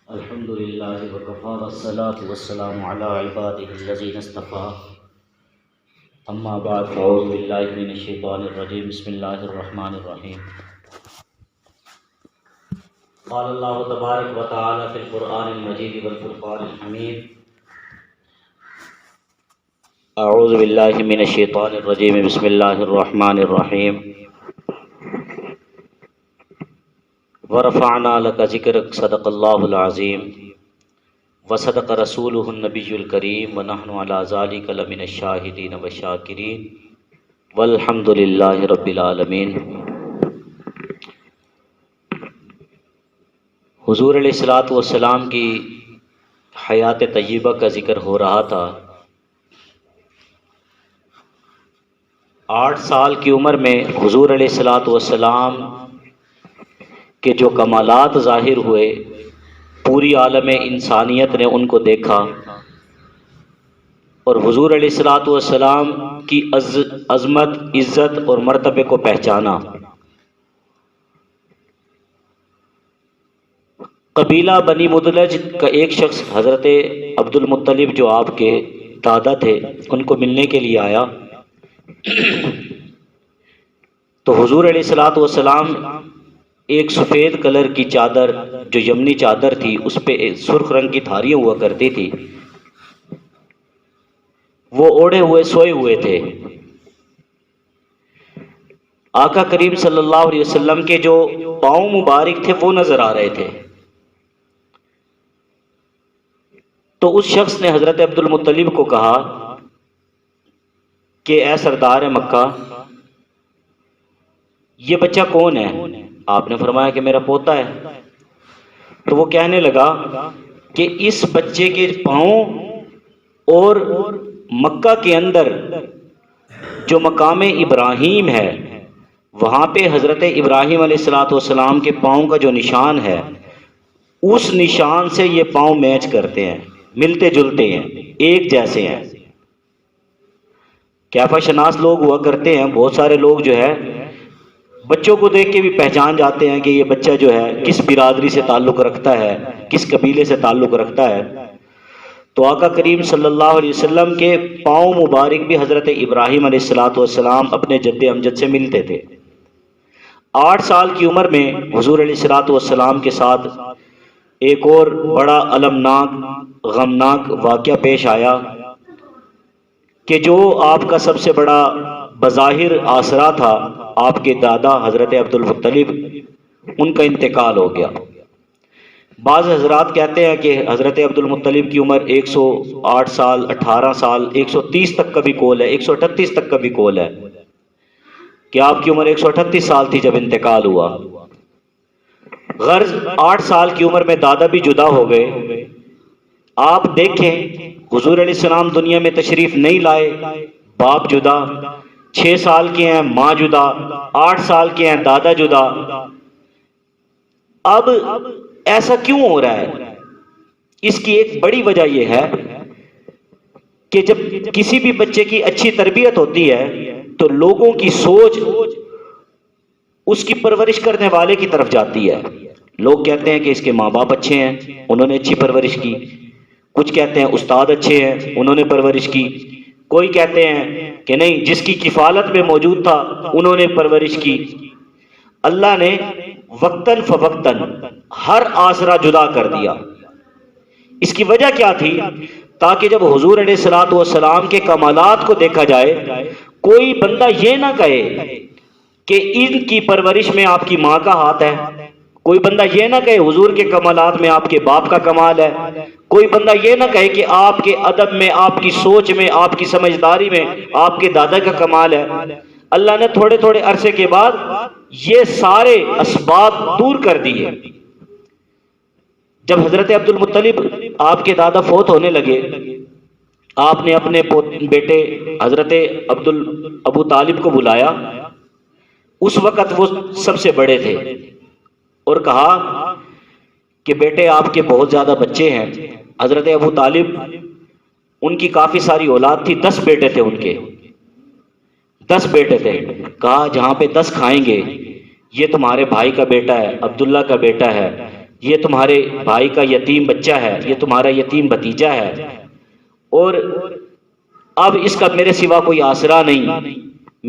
الحمد للہ وکفى والصلاة والسلام علی عباده الذین اصطفى اما بعد فاعوذ باللہ من الشیطان الرجیم بسم اللہ الرحمن الرحیم قال اللہ تبارک و تعالی فی القرآن المجید والفرقان الحمید اعوذ باللہ من الشیطان الرجیم بسم اللہ الرحمن الرحیم ورفعنا لك ذکرک صدق اللہ العظیم وصدق رسولہ النبی الکریم ونحن علی ذلک لمن الشاہدین والشاکرین والحمد للہ رب العالمین۔ حضور علیہ الصلوۃ والسلام کی حیات طیبہ کا ذکر ہو رہا تھا۔ 8 سال کی عمر میں حضور علیہ الصلوۃ والسلام کہ جو کمالات ظاہر ہوئے، پوری عالم انسانیت نے ان کو دیکھا اور حضور علیہ الصلوۃ والسلام کی عظمت، عزت اور مرتبے کو پہچانا۔ قبیلہ بنی مدلج کا ایک شخص حضرت عبد المطلب جو آپ کے دادا تھے ان کو ملنے کے لیے آیا تو حضور علیہ الصلوۃ والسلام ایک سفید کلر کی چادر جو یمنی چادر تھی اس پہ سرخ رنگ کی دھاریاں ہوا کرتی تھی، وہ اوڑھے ہوئے سوئے ہوئے تھے۔ آقا کریم صلی اللہ علیہ وسلم کے جو پاؤں مبارک تھے وہ نظر آ رہے تھے۔ تو اس شخص نے حضرت عبد المطلب کو کہا کہ اے سردار مکہ، یہ بچہ کون ہے؟ آپ نے فرمایا کہ میرا پوتا ہے۔ تو وہ کہنے لگا کہ اس بچے کے پاؤں اور مکہ کے اندر جو مقام ابراہیم ہے وہاں پہ حضرت ابراہیم علیہ الصلوۃ والسلام کے پاؤں کا جو نشان ہے اس نشان سے یہ پاؤں میچ کرتے ہیں، ملتے جلتے ہیں، ایک جیسے ہیں۔ کیفا شناس لوگ ہوا کرتے ہیں، بہت سارے لوگ جو ہے بچوں کو دیکھ کے بھی پہچان جاتے ہیں کہ یہ بچہ جو ہے کس برادری سے تعلق رکھتا ہے، کس قبیلے سے تعلق رکھتا ہے۔ تو آقا کریم صلی اللہ علیہ وسلم کے پاؤں مبارک بھی حضرت ابراہیم علیہ الصلوۃ والسلام اپنے جد امجد سے ملتے تھے۔ 8 سال کی عمر میں حضور علیہ الصلوۃ والسلام کے ساتھ ایک اور بڑا المناک غمناک واقعہ پیش آیا کہ جو آپ کا سب سے بڑا بظاہر آسرا تھا، آپ کے دادا حضرت عبد المطلب، ان کا انتقال ہو گیا۔ بعض حضرات کہتے ہیں کہ حضرت عبد المطلب کی عمر 108 سال، 18 سال، 130 تک کا بھی قول ہے، 138 تک کا بھی قول ہے کہ آپ کی عمر 138 سال تھی جب انتقال ہوا۔ غرض 8 سال کی عمر میں دادا بھی جدا ہو گئے۔ آپ دیکھیں حضور علیہ السلام دنیا میں تشریف نہیں لائے، باپ جدا، 6 سال کے ہیں ماں جدا، 8 سال کے ہیں دادا جدا۔ اب ایسا کیوں ہو رہا ہے؟ اس کی ایک بڑی وجہ یہ ہے کہ جب کسی بھی بچے کی اچھی تربیت ہوتی ہے تو لوگوں کی سوچ اس کی پرورش کرنے والے کی طرف جاتی ہے۔ لوگ کہتے ہیں کہ اس کے ماں باپ اچھے ہیں، انہوں نے اچھی پرورش کی۔ کچھ کہتے ہیں استاد اچھے ہیں، انہوں نے پرورش کی۔ کوئی کہتے ہیں کہ نہیں، جس کی کفالت میں موجود تھا انہوں نے پرورش کی۔ اللہ نے وقتاً فوقتاً ہر آسرا جدا کر دیا۔ اس کی وجہ کیا تھی؟ تاکہ جب حضور علیہ الصلوۃ والسلام کے کمالات کو دیکھا جائے، کوئی بندہ یہ نہ کہے کہ ان کی پرورش میں آپ کی ماں کا ہاتھ ہے، کوئی بندہ یہ نہ کہے حضور کے کمالات میں آپ کے باپ کا کمال ہے، کوئی بندہ یہ نہ کہے کہ آپ کے ادب میں، آپ کی سوچ میں، آپ کی سمجھداری میں آپ کے دادا کا کمال ہے۔ اللہ نے تھوڑے تھوڑے عرصے کے بعد یہ سارے اسباب دور کر دیے۔ جب حضرت عبد المطلب آپ کے دادا فوت ہونے لگے، آپ نے اپنے بیٹے حضرت ابو طالب کو بلایا۔ اس وقت وہ سب سے بڑے تھے اور کہا کہ بیٹے آپ کے بہت زیادہ بچے ہیں۔ حضرت ابو طالب ان کی کافی ساری اولاد تھی، 10 بیٹے تھے ان کے، 10 بیٹے تھے۔ کہا جہاں پہ 10 کھائیں گے یہ تمہارے بھائی کا بیٹا ہے، عبداللہ کا بیٹا ہے، یہ تمہارے بھائی کا یتیم بچہ ہے، یہ تمہارا یتیم بھتیجا ہے، اور اب اس کا میرے سوا کوئی آسرا نہیں،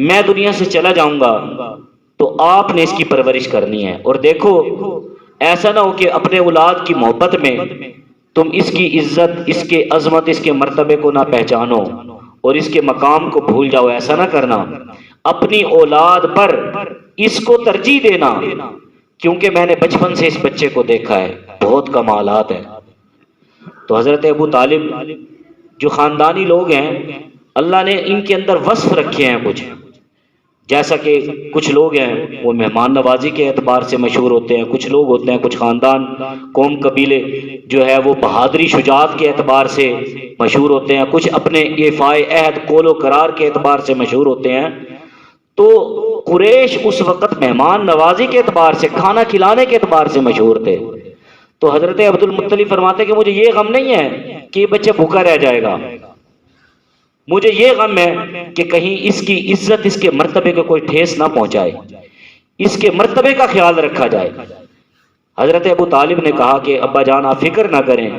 میں دنیا سے چلا جاؤں گا تو آپ نے اس کی پرورش کرنی ہے۔ اور دیکھو ایسا نہ ہو کہ اپنے اولاد کی محبت میں تم اس کی عزت، اس کے عظمت، اس کے مرتبے کو نہ پہچانو اور اس کے مقام کو بھول جاؤ، ایسا نہ کرنا۔ اپنی اولاد پر اس کو ترجیح دینا، کیونکہ میں نے بچپن سے اس بچے کو دیکھا ہے، بہت کمالات ہیں۔ تو حضرت ابو طالب جو خاندانی لوگ ہیں، اللہ نے ان کے اندر وصف رکھے ہیں کچھ، جیسا کہ کچھ لوگ ہیں وہ مہمان نوازی کے اعتبار سے مشہور ہوتے ہیں، کچھ لوگ ہوتے ہیں، کچھ خاندان قوم قبیلے جو ہے وہ بہادری شجاعت کے اعتبار سے مشہور ہوتے ہیں، کچھ اپنے ایفائے عہد قول و قرار کے اعتبار سے مشہور ہوتے ہیں۔ تو قریش اس وقت مہمان نوازی کے اعتبار سے، کھانا کھلانے کے اعتبار سے مشہور تھے۔ تو حضرت عبد المطلب فرماتے کہ مجھے یہ غم نہیں ہے کہ یہ بچہ بھوکا رہ جائے گا، مجھے یہ غم ہے کہ کہیں اس کی عزت، اس کے مرتبے کو کوئی ٹھیس نہ پہنچائے، اس کے مرتبے کا خیال رکھا جائے۔ حضرت ابو طالب نے کہا کہ ابا جان آپ فکر نہ کریں،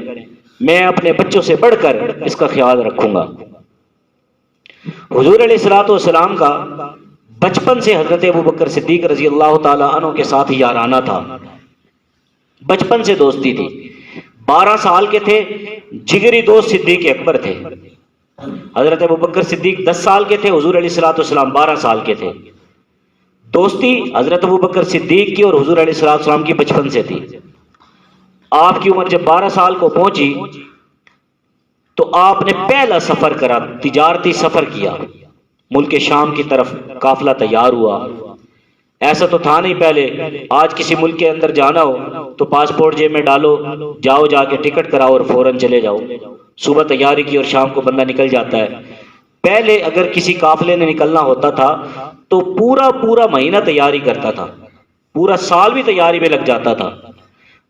میں اپنے بچوں سے بڑھ کر اس کا خیال رکھوں گا۔ حضور علیہ الصلوۃ والسلام کا بچپن سے حضرت ابو بکر صدیق رضی اللہ تعالی عنہ کے ساتھ یارانہ تھا، بچپن سے دوستی تھی۔ 12 سال کے تھے، جگری دوست صدیق اکبر تھے۔ حضرت ابو بکر صدیق 10 سال کے تھے، حضور علیہ الصلوۃ والسلام 12 سال کے تھے۔ دوستی حضرت ابو بکر صدیق کی اور حضور علیہ الصلوۃ والسلام کی بچپن سے تھی۔ آپ کی عمر جب 12 سال کو پہنچی تو آپ نے پہلا سفر کرا، تجارتی سفر کیا، ملک شام کی طرف قافلہ تیار ہوا۔ ایسا تو تھا نہیں پہلے، آج کسی ملک کے اندر جانا ہو تو پاسپورٹ جیب میں ڈالو، جاؤ، جا کے ٹکٹ کراؤ اور فوراً چلے جاؤ، صبح تیاری کی اور شام کو بندہ نکل جاتا ہے۔ پہلے اگر کسی قافلے نے نکلنا ہوتا تھا تو پورا مہینہ تیاری کرتا تھا، پورا سال بھی تیاری میں لگ جاتا تھا۔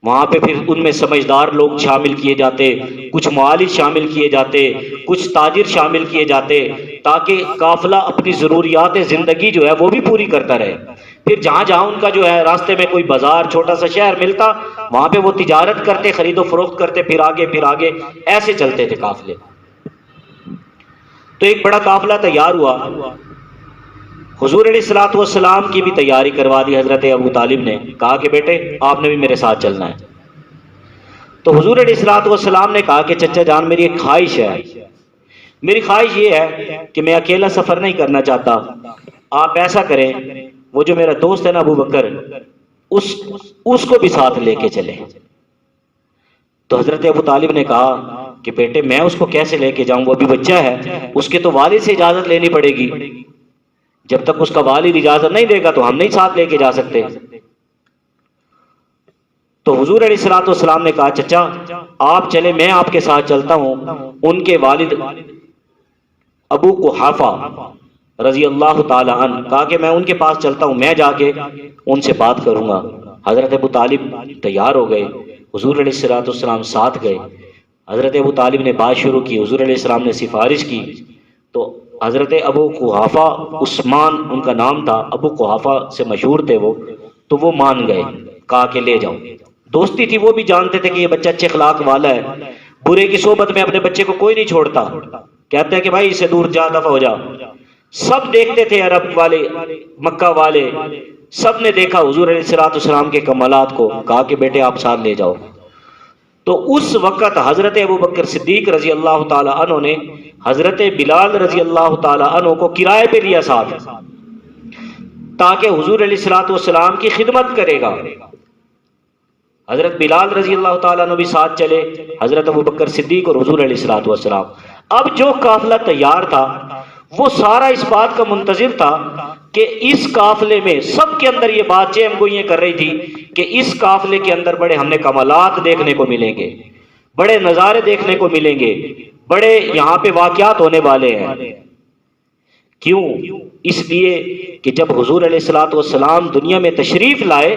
وہاں پہ پھر ان میں سمجھدار لوگ شامل کیے جاتے، کچھ معالج شامل کیے جاتے، کچھ تاجر شامل کیے جاتے، تاکہ قافلہ اپنی ضروریات زندگی جو ہے وہ بھی پوری کرتا رہے۔ پھر جہاں جہاں ان کا جو ہے راستے میں کوئی بازار، چھوٹا سا شہر ملتا، وہاں پہ وہ تجارت کرتے، خرید و فروخت کرتے، پھر آگے ایسے چلتے تھے قافلے۔ تو ایک بڑا قافلہ تیار ہوا، حضور علیہ الصلوۃ والسلام کی بھی تیاری کروا دی حضرت ابو طالب نے، کہا کہ بیٹے آپ نے بھی میرے ساتھ چلنا ہے۔ تو حضور علیہ الصلوۃ والسلام نے کہا کہ چچا جان میری ایک خواہش ہے، میری خواہش یہ ہے کہ میں اکیلا سفر نہیں کرنا چاہتا، آپ ایسا کریں وہ جو میرا دوست ہے نا ابو بکر، اس کو بھی ساتھ لے کے چلیں۔ تو حضرت ابو طالب نے کہا کہ بیٹے میں اس کو کیسے لے کے جاؤں، وہ ابھی بچہ ہے، اس کے تو والد سے اجازت لینی پڑے گی، جب تک اس کا والد اجازت نہیں دے گا تو ہم نہیں ساتھ لے کے جا سکتے۔ تو حضور علیہ الصلوۃ والسلام نے کہا چچا آپ چلے، میں آپ کے ساتھ چلتا ہوں۔ ان کے والد ابو قحافہ رضی اللہ تعالی عنہ کہا کہ میں ان کے پاس چلتا ہوں، میں جا کے ان سے بات کروں گا۔ حضرت ابو طالب تیار ہو گئے، حضور علیہ الصلوۃ والسلام ساتھ گئے۔ حضرت ابو طالب نے بات شروع کی، حضور علیہ السلام نے سفارش کی، تو حضرت ابو قحافہ، عثمان ان کا نام تھا، ابو قحافہ سے مشہور تھے وہ، تو وہ مان گئے، کہا کہ لے جاؤ۔ دوستی تھی، وہ بھی جانتے تھے کہ یہ بچہ اچھے اخلاق والا ہے، برے کی صحبت میں اپنے بچے کو کوئی نہیں چھوڑتا، کہتے ہیں کہ بھائی اسے دور جا، دفع ہو جا۔ سب دیکھتے تھے، عرب والے، مکہ والے، سب نے دیکھا حضور علیہ الصلوۃ والسلام کے کمالات کو، کہا کہ بیٹے آپ ساتھ لے جاؤ۔ تو اس وقت حضرت ابو بکر صدیق رضی اللہ تعالی عنہ نے حضرت بلال رضی اللہ تعالی عنہ کو کرائے پہ لیا ساتھ، تاکہ حضور علیہ الصلوۃ والسلام کی خدمت کرے گا۔ حضرت بلال رضی اللہ تعالیٰ عنہ بھی ساتھ چلے، حضرت ابو بکر صدیق اور حضور علیہ الصلوۃ والسلام۔ اب جو قافلہ تیار تھا وہ سارا اس بات کا منتظر تھا کہ اس قافلے میں سب کے اندر یہ بات چہم گوئیاں کر رہی تھی کہ اس قافلے کے اندر بڑے ہم نے کمالات دیکھنے کو ملیں گے، بڑے نظارے دیکھنے کو ملیں گے، بڑے یہاں پہ واقعات ہونے والے ہیں۔ کیوں؟ اس لیے کہ جب حضور علیہ الصلوۃ والسلام دنیا میں تشریف لائے،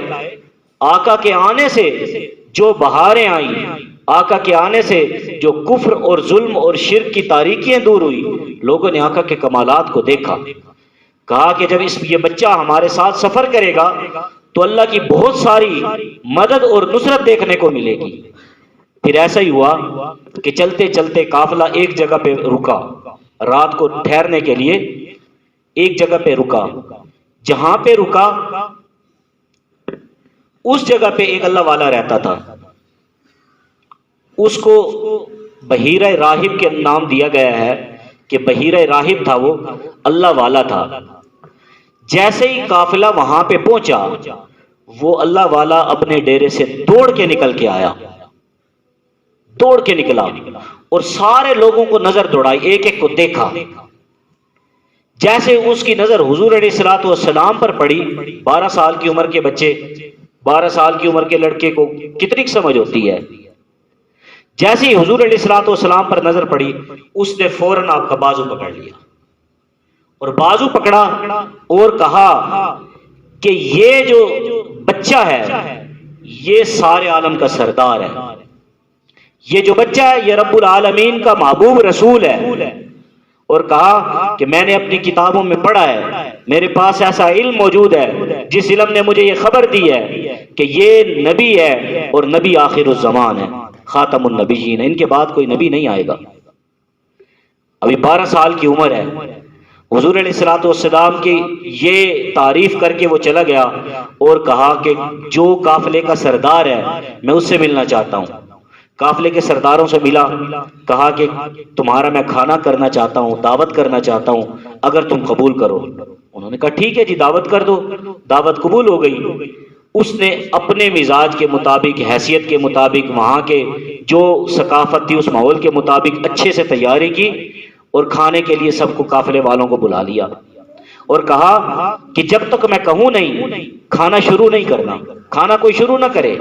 آقا کے آنے سے جو بہاریں آئیں، آقا کے آنے سے جو کفر اور ظلم اور شرک کی تاریکیاں دور ہوئی، لوگوں نے آقا کے کمالات کو دیکھا، کہا کہ جب یہ بچہ ہمارے ساتھ سفر کرے گا تو اللہ کی بہت ساری مدد اور نصرت دیکھنے کو ملے گی۔ پھر ایسا ہی ہوا کہ چلتے چلتے قافلہ ایک جگہ پہ رکا، رات کو ٹھہرنے کے لیے ایک جگہ پہ رکا۔ جہاں پہ رکا اس جگہ پہ ایک اللہ والا رہتا تھا، اس کو بحیرہ راہب کے نام دیا گیا ہے کہ بحیرہ راہب تھا، وہ اللہ والا تھا۔ جیسے ہی قافلہ وہاں پہ پہنچا، وہ اللہ والا اپنے ڈیرے سے دوڑ کے نکل کے آیا، دوڑ کے نکلا اور سارے لوگوں کو نظر دوڑائی، ایک ایک کو دیکھا۔ جیسے اس کی نظر حضور علیہ الصلوۃ والسلام پر پڑی، 12 سال کی عمر کے بچے، 12 سال کی عمر کے لڑکے کو کتنی سمجھ ہوتی ہے؟ جیسے ہی حضور علیہ الصلوۃ والسلام پر نظر پڑی، اس نے فوراً آپ کا بازو پکڑ لیا اور بازو پکڑا اور کہا کہ یہ جو بچہ ہے یہ سارے عالم کا سردار ہے، یہ جو بچہ ہے یہ رب العالمین کا محبوب رسول ہے۔ اور کہا کہ میں نے اپنی کتابوں میں پڑھا ہے، میرے پاس ایسا علم موجود ہے جس علم نے مجھے یہ خبر دی ہے کہ یہ نبی ہے اور نبی آخر الزمان ہے، خاتم النبیین، ان کے بعد کوئی نبی نہیں آئے گا۔ ابھی 12 سال کی عمر ہے۔ حضور علیہ الصلوۃ والسلام کی یہ تعریف کر کے وہ چلا گیا اور کہا کہ جو قافلے کا سردار ہے میں اس سے ملنا چاہتا ہوں۔ قافلے کے سرداروں سے ملا، کہا کہ تمہارا میں کھانا کرنا چاہتا ہوں، دعوت کرنا چاہتا ہوں، اگر تم قبول کرو۔ انہوں نے کہا ٹھیک ہے جی، دعوت کر دو۔ دعوت قبول ہو گئی۔ اس نے اپنے مزاج کے مطابق، حیثیت کے مطابق، وہاں کے جو ثقافت تھی اس ماحول کے مطابق اچھے سے تیاری کی اور کھانے کے لیے سب کو، قافلے والوں کو بلا لیا اور کہا کہ جب تک میں کہوں نہیں کھانا شروع نہیں کرنا، کھانا کوئی شروع نہ کرے۔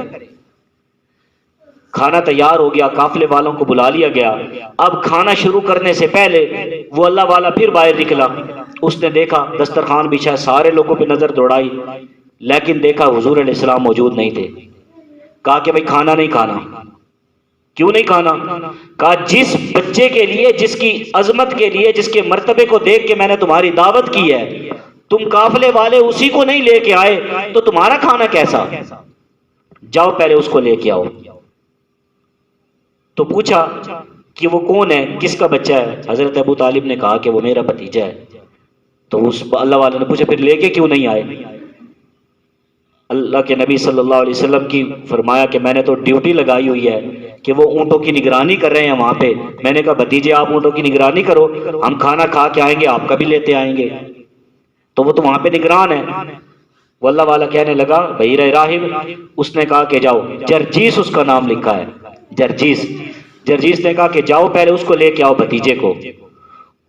کھانا تیار ہو گیا، قافلے والوں کو بلا لیا گیا۔ اب کھانا شروع کرنے سے پہلے وہ اللہ والا پھر باہر نکلا، اس نے دیکھا دسترخوان بچھا، سارے لوگوں پہ نظر دوڑائی، لیکن دیکھا حضور علیہ السلام موجود نہیں تھے۔ کہا کہ بھائی کھانا نہیں کھانا۔ کیوں نہیں کھانا؟ کہا جس بچے کے لیے، جس کی عظمت کے لیے، جس کے مرتبے کو دیکھ کے میں نے تمہاری دعوت کی ہے، تم قافلے والے اسی کو نہیں لے کے آئے تو تمہارا کھانا کیسا؟ جاؤ پہلے اس کو لے کے آؤ۔ تو پوچھا کہ وہ کون ہے، کس کا بچہ ہے؟ حضرت ابو طالب نے کہا کہ وہ میرا بھتیجا ہے۔ تو اس اللہ والے نے پوچھا پھر لے کے کیوں نہیں آئے؟ اللہ کے نبی صلی اللہ علیہ وسلم کی فرمایا کہ میں نے تو ڈیوٹی لگائی ہوئی ہے کہ وہ اونٹوں کی نگرانی کر رہے ہیں وہاں پہ۔ میں نے کہا بھتیجے آپ اونٹوں کی نگرانی کرو، ہم کھانا کھا کے آئیں گے، آپ کا بھی لیتے آئیں گے۔ تو وہ تو وہاں پہ نگران ہے۔ وہ اللہ والا کہنے لگا بحیرہ راہب، اس نے کہا کہ جاؤ، جرجیس اس کا نام لکھا ہے، جرجیس نے کہا کہ جاؤ پہلے اس کو لے کے آؤ، بھتیجے کو۔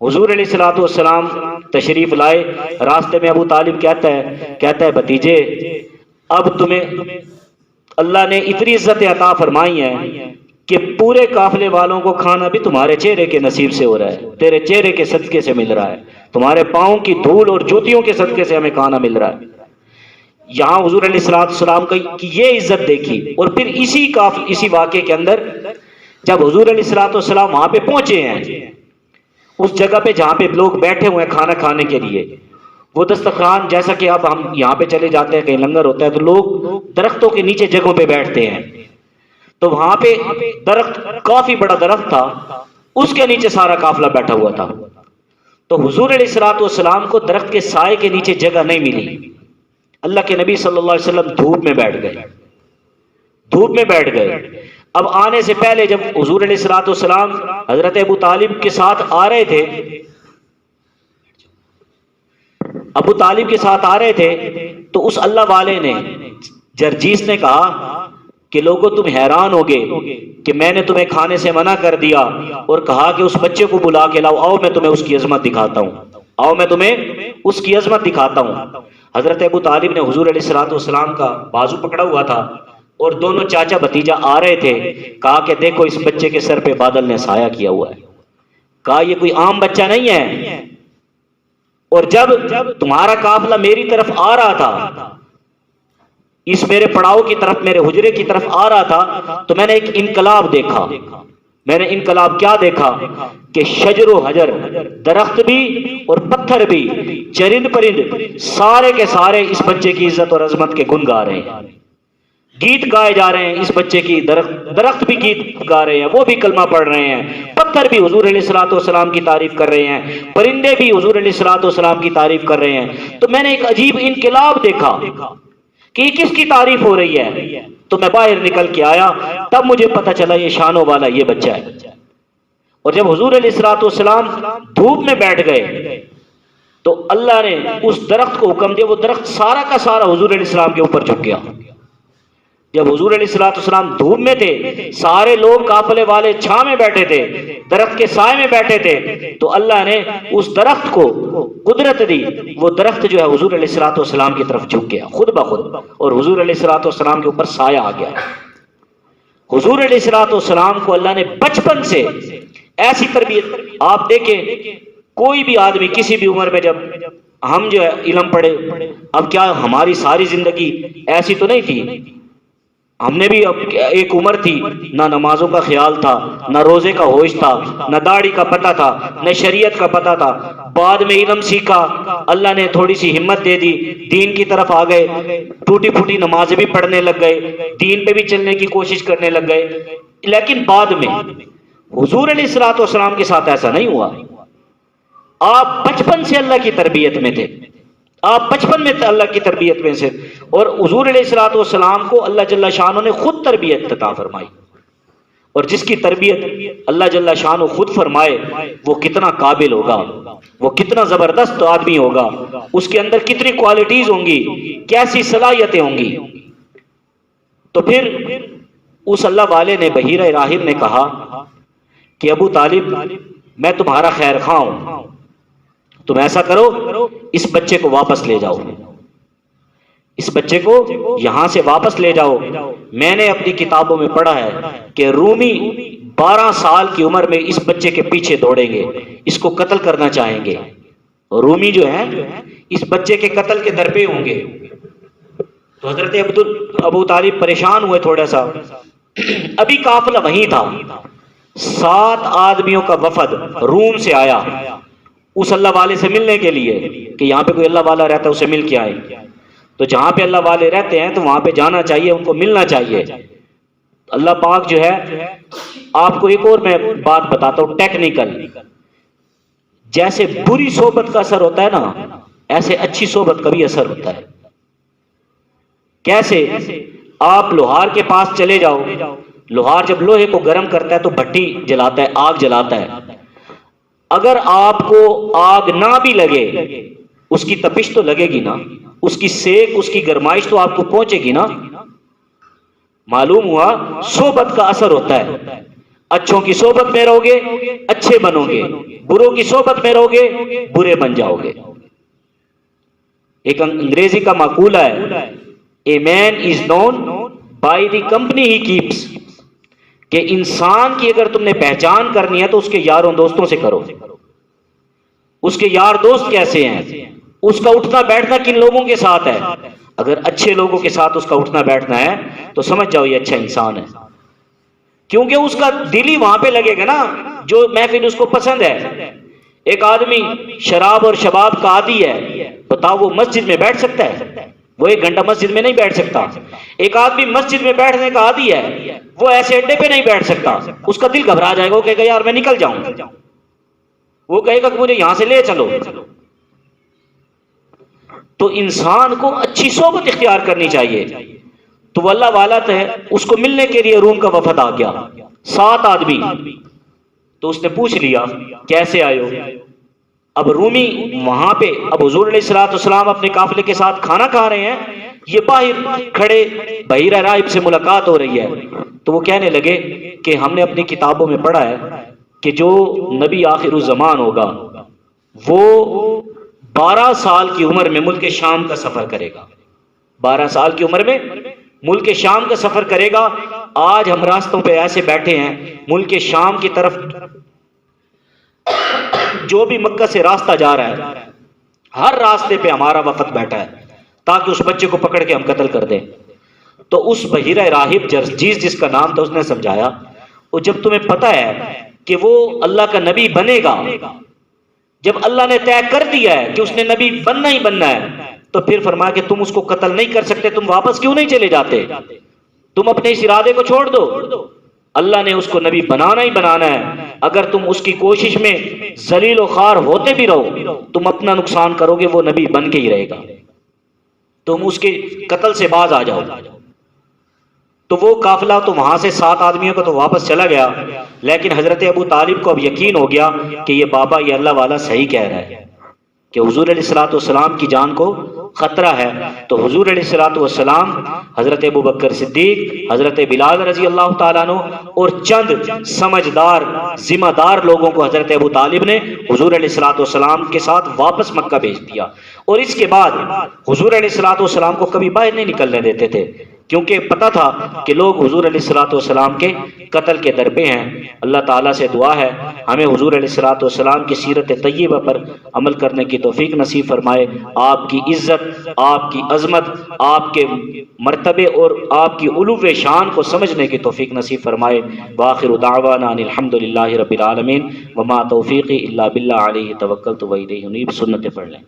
حضور علیہ الصلوۃ والسلام تشریف لائے، راستے میں ابو طالب کہتا ہے بھتیجے اب تمہیں اللہ نے اتنی عزت عطا فرمائی ہے کہ پورے قافلے والوں کو کھانا بھی تمہارے چہرے کے نصیب سے ہو رہا ہے، تیرے چہرے کے صدقے سے مل رہا ہے، تمہارے پاؤں کی دھول اور جوتیوں کے صدقے سے ہمیں کھانا مل رہا ہے۔ یہاں حضور علیہ الصلوۃ والسلام کی یہ عزت دیکھی۔ اور پھر اسی واقعے کے اندر جب حضور علیہ الصلوۃ والسلام وہاں پہ پہنچے ہیں، اس جگہ پہ جہاں پہ لوگ بیٹھے ہوئے ہیں کھانا کھانے کے لیے، وہ دسترخوان جیسا کہ اب ہم یہاں پہ چلے جاتے ہیں کہیں لنگر ہوتا ہے تو لوگ درختوں کے نیچے جگہوں پہ بیٹھتے ہیں، تو وہاں پہ درخت، کافی بڑا درخت تھا، اس کے نیچے سارا قافلہ بیٹھا ہوا تھا۔ تو حضور علیہ الصلوۃ والسلام کو درخت کے سائے کے نیچے جگہ نہیں ملی۔ اللہ کے نبی صلی اللہ علیہ وسلم دھوپ میں بیٹھ گئے۔ اب آنے سے پہلے جب حضور علیہ الصلوۃ والسلام حضرت ابو طالب کے ساتھ آ رہے تھے، تو اس اللہ والے نے، جرجیس نے کہا کہ لوگوں تم حیران ہوگے کہ میں نے تمہیں کھانے سے منع کر دیا اور کہا کہ اس بچے کو بلا کے لاؤ، آؤ میں تمہیں اس کی عظمت دکھاتا ہوں۔ حضرت ابو طالب نے حضور علیہ الصلوۃ والسلام کا بازو پکڑا ہوا تھا اور دونوں چاچا بھتیجا آ رہے تھے۔ کہا کہ دیکھو اس بچے کے سر پہ بادل نے سایہ کیا ہوا ہے۔ کہا یہ کوئی عام بچہ نہیں ہے، اور جب تمہارا قافلہ میری طرف آ رہا تھا، اس میرے پڑاؤ کی طرف، میرے حجرے کی طرف آ رہا تھا، تو میں نے ایک انقلاب دیکھا، میں نے انقلاب کیا دیکھا کہ شجر و حجر، درخت بھی اور پتھر بھی، چرند پرند، سارے کے سارے اس بچے کی عزت اور عظمت کے گن گا رہے ہیں، گیت گائے جا رہے ہیں اس بچے کی، درخت بھی گیت گا رہے ہیں، وہ بھی کلمہ پڑھ رہے ہیں، پتھر بھی حضور علیہ الصلوۃ والسلام کی تعریف کر رہے ہیں، پرندے بھی حضور علیہ الصلوۃ والسلام کی تعریف کر رہے ہیں۔ تو میں نے ایک عجیب انقلاب دیکھا کہ یہ کس کی تعریف ہو رہی ہے، تو میں باہر نکل کے آیا، تب مجھے پتا چلا یہ شانوں والا یہ بچہ ہے۔ اور جب حضور علیہ الصلوۃ والسلام دھوپ میں بیٹھ گئے تو اللہ نے اس درخت کو حکم دیا، وہ درخت سارا کا سارا حضور علیہ السلام کے اوپر جھک گیا۔ جب حضور علیہ الصلوۃ والسلام دھوپ میں تھے، سارے لوگ قافلے والے چھاں میں بیٹھے تھے، درخت کے سائے میں بیٹھے تھے، تو اللہ نے اس درخت کو قدرت دی، وہ درخت جو ہے حضور علیہ الصلوۃ والسلام کی طرف جھک گیا خود بخود، اور حضور علیہ الصلوۃ والسلام کے اوپر سایہ آ گیا۔ حضور علیہ الصلوۃ والسلام کو اللہ نے بچپن سے ایسی تربیت، آپ دیکھیں کوئی بھی آدمی کسی بھی عمر میں، جب ہم جو ہے علم پڑھے، اب کیا ہماری ساری زندگی ایسی تو نہیں تھی، ہم نے بھی اب ایک عمر تھی، نہ نمازوں کا خیال تھا، نہ روزے کا ہوش تھا، نہ داڑھی کا پتہ تھا، نہ شریعت کا پتہ تھا، بعد میں علم سیکھا، اللہ نے تھوڑی سی ہمت دے دی، دین کی طرف آ گئے، ٹوٹی پھوٹی نمازیں بھی پڑھنے لگ گئے، دین پہ بھی چلنے کی کوشش کرنے لگ گئے۔ لیکن بعد میں حضور علیہ الصلوۃ والسلام کے ساتھ ایسا نہیں ہوا، آپ بچپن سے اللہ کی تربیت میں تھے، آپ بچپن میں اللہ کی تربیت میں سے، اور حضور علیہ الصلوۃ والسلام کو اللہ جل شانہ نے خود تربیت عطا فرمائی، اور جس کی تربیت اللہ جل شانہ خود فرمائے وہ کتنا قابل ہوگا، وہ کتنا زبردست آدمی ہوگا، اس کے اندر کتنی کوالٹیز ہوں گی، کیسی صلاحیتیں ہوں گی۔ تو پھر اس اللہ والے نے، بحیرہ راہب نے کہا کہ ابو طالب میں تمہارا خیر خواہ ہوں، تم ایسا کرو اس بچے کو واپس لے جاؤ، اس بچے کو یہاں سے واپس لے جاؤ۔ میں نے اپنی کتابوں میں پڑھا ہے کہ رومی 12 سال کی عمر میں اس بچے کے پیچھے دوڑیں گے، اس کو قتل کرنا چاہیں گے، رومی جو ہے اس بچے کے قتل کے درپے ہوں گے۔ تو حضرت ابو طالب پریشان ہوئے تھوڑا سا، ابھی قافلہ وہیں تھا، 7 آدمیوں کا وفد روم سے آیا اس اللہ والے سے ملنے کے لیے، کہ یہاں پہ کوئی اللہ والا رہتا ہے اسے مل کے آئے۔ تو جہاں پہ اللہ والے رہتے ہیں تو وہاں پہ جانا چاہیے، ان کو ملنا چاہیے۔ اللہ پاک جو ہے، آپ کو ایک اور میں بات بتاتا ہوں ٹیکنیکل، جیسے بری صحبت کا اثر ہوتا ہے نا، ایسے اچھی صحبت کا بھی اثر ہوتا ہے۔ کیسے؟ آپ لوہار کے پاس چلے جاؤ، لوہار جب لوہے کو گرم کرتا ہے تو بھٹی جلاتا ہے، آگ جلاتا ہے، اگر آپ کو آگ نہ بھی لگے، اس کی تپش تو لگے گی نا، اس کی سیک، اس کی گرمائش تو آپ کو پہنچے گی نا۔ معلوم ہوا صحبت کا اثر ہوتا ہے، اچھوں کی صحبت میں رہو گے اچھے بنو گے، بروں کی صحبت میں رہو گے برے بن جاؤ گے۔ ایک انگریزی کا مقولہ ہے، a man is known by the company he keeps, کہ انسان کی اگر تم نے پہچان کرنی ہے تو اس کے یاروں دوستوں سے کرو، اس کے یار دوست کیسے ہیں، اس کا اٹھنا بیٹھنا کن لوگوں کے ساتھ ہے۔ اگر اچھے لوگوں کے ساتھ اس کا اٹھنا بیٹھنا ہے تو سمجھ جاؤ یہ اچھا انسان ہے، کیونکہ اس کا دل ہی وہاں پہ لگے گا نا جو محفل اس کو پسند ہے۔ ایک آدمی شراب اور شباب کا عادی ہے، بتاؤ وہ مسجد میں بیٹھ سکتا ہے؟ وہ 1 گھنٹہ مسجد میں نہیں بیٹھ سکتا۔ ایک آدمی مسجد میں بیٹھنے کا عادی ہے، وہ ایسے اڈے پہ نہیں بیٹھ سکتا، اس کا دل گھبرا جائے گا، وہ کہے گا یار میں نکل جاؤں، وہ کہے گا کہ مجھے یہاں سے لے چلو۔ تو انسان کو اچھی صحبت اختیار کرنی چاہیے۔ تو وہ اللہ والا ہے، اس کو ملنے کے لیے روم کا وفد آ گیا، 7 آدمی۔ تو اس نے پوچھ لیا کیسے آئے ہو؟ اب رومی وہاں پہ، اب حضور علیہ الصلوۃ والسلام اپنے قافلے کے ساتھ کھانا کھا رہے ہیں، یہ باہر کھڑے بحیرہ راہب سے ملاقات ہو رہی ہے۔ تو وہ کہنے لگے کہ ہم نے اپنی کتابوں میں پڑھا ہے کہ جو نبی آخر الزمان ہوگا وہ 12 سال کی عمر میں ملک شام کا سفر کرے گا، 12 سال کی عمر میں ملک شام کا سفر کرے گا۔ آج ہم راستوں پہ ایسے بیٹھے ہیں، ملک شام کی طرف جو بھی مکہ سے راستہ جا رہا ہے، ہر راستے پہ ہمارا وفد بیٹھا ہے تاکہ اس بچے کو پکڑ کے ہم قتل کر دیں۔ تو اس بحیرہ راہب جس کا نام تھا اس نے سمجھایا، اور جب تمہیں پتہ ہے کہ وہ اللہ کا نبی بنے گا، جب اللہ نے طے کر دیا ہے کہ اس نے نبی بننا ہی بننا ہے، تو پھر فرمایا کہ تم اس کو قتل نہیں کر سکتے، تم واپس کیوں نہیں چلے جاتے؟ تم اپنے اس ارادے کو چھوڑ دو، اللہ نے اس کو نبی بنانا ہی بنانا ہے۔ اگر تم اس کی کوشش میں ذلیل و خوار ہوتے بھی رہو، تم اپنا نقصان کرو گے، وہ نبی بن کے ہی رہے گا، تم اس کے قتل سے باز آ جاؤ۔ تو وہ قافلہ تو وہاں سے 7 آدمیوں کا تو واپس چلا گیا، لیکن حضرت ابو طالب کو اب یقین ہو گیا کہ یہ بابا، یہ اللہ والا صحیح کہہ رہا ہے کہ حضور علیہ الصلوۃ والسلام کی جان کو خطرہ ہے۔ تو حضور علیہ الصلوۃ والسلام، حضرت ابو بکر صدیق، حضرت بلال رضی اللہ تعالیٰ عنہ اور چند سمجھدار ذمہ دار لوگوں کو حضرت ابو طالب نے حضور علیہ الصلوۃ والسلام کے ساتھ واپس مکہ بھیج دیا۔ اور اس کے بعد حضور علیہ الصلوۃ والسلام کو کبھی باہر نہیں نکلنے دیتے تھے، کیونکہ پتہ تھا کہ لوگ حضور علیہ الصلوۃ والسلام کے قتل کے درپے ہیں۔ اللہ تعالیٰ سے دعا ہے ہمیں حضور علیہ الصلوۃ والسلام کی سیرت طیبہ پر عمل کرنے کی توفیق نصیب فرمائے، آپ کی عزت، آپ کی عظمت، آپ کے مرتبے اور آپ کی علو شان کو سمجھنے کی توفیق نصیب فرمائے۔ وآخر دعوانا ان الحمد للہ رب العالمین، وما توفیقی الا باللہ علیہ توکلت و الیہ انیب۔ سنت پڑھ لیں۔